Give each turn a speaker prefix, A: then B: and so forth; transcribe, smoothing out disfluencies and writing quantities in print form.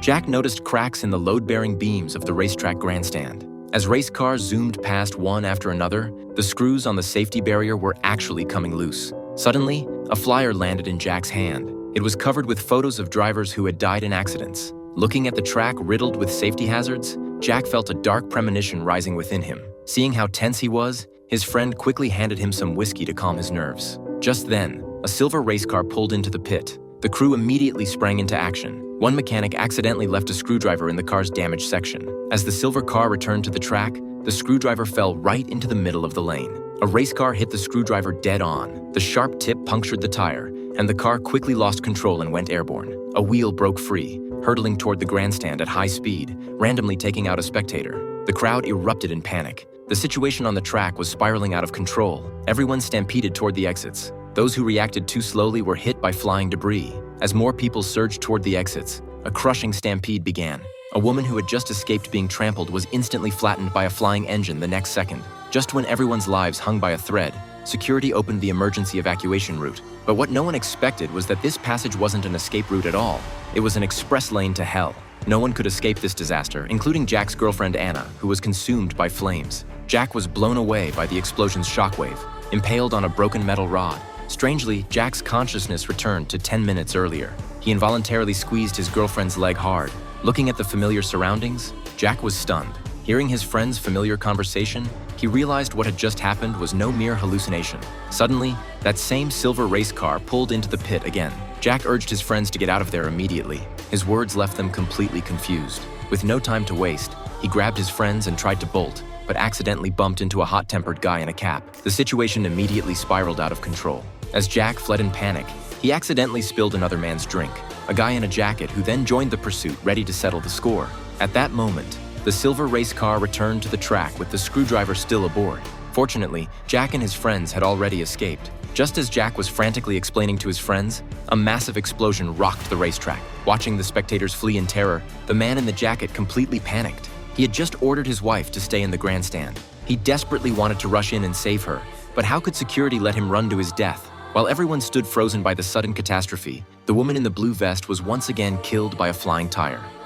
A: Jack noticed cracks in the load-bearing beams of the racetrack grandstand. As race cars zoomed past one after another, the screws on the safety barrier were actually coming loose. Suddenly, a flyer landed in Jack's hand. It was covered with photos of drivers who had died in accidents. Looking at the track riddled with safety hazards, Jack felt a dark premonition rising within him. Seeing how tense he was, his friend quickly handed him some whiskey to calm his nerves. Just then, a silver race car pulled into the pit. The crew immediately sprang into action. One mechanic accidentally left a screwdriver in the car's damaged section. As the silver car returned to the track, the screwdriver fell right into the middle of the lane. A race car hit the screwdriver dead on. The sharp tip punctured the tire, and the car quickly lost control and went airborne. A wheel broke free, hurtling toward the grandstand at high speed, randomly taking out a spectator. The crowd erupted in panic. The situation on the track was spiraling out of control. Everyone stampeded toward the exits. Those who reacted too slowly were hit by flying debris. As more people surged toward the exits, a crushing stampede began. A woman who had just escaped being trampled was instantly flattened by a flying engine the next second. Just when everyone's lives hung by a thread, security opened the emergency evacuation route. But what no one expected was that this passage wasn't an escape route at all. It was an express lane to hell. No one could escape this disaster, including Jack's girlfriend Anna, who was consumed by flames. Jack was blown away by the explosion's shockwave, impaled on a broken metal rod. Strangely, Jack's consciousness returned to 10 minutes earlier. He involuntarily squeezed his girlfriend's leg hard. Looking at the familiar surroundings, Jack was stunned. Hearing his friend's familiar conversation, he realized what had just happened was no mere hallucination. Suddenly, that same silver race car pulled into the pit again. Jack urged his friends to get out of there immediately. His words left them completely confused. With no time to waste, he grabbed his friends and tried to bolt, but accidentally bumped into a hot-tempered guy in a cap. The situation immediately spiraled out of control. As Jack fled in panic, he accidentally spilled another man's drink, a guy in a jacket who then joined the pursuit, ready to settle the score. At that moment, the silver race car returned to the track with the screwdriver still aboard. Fortunately, Jack and his friends had already escaped. Just as Jack was frantically explaining to his friends, a massive explosion rocked the racetrack. Watching the spectators flee in terror, the man in the jacket completely panicked. He had just ordered his wife to stay in the grandstand. He desperately wanted to rush in and save her, but how could security let him run to his death? While everyone stood frozen by the sudden catastrophe, the woman in the blue vest was once again killed by a flying tire.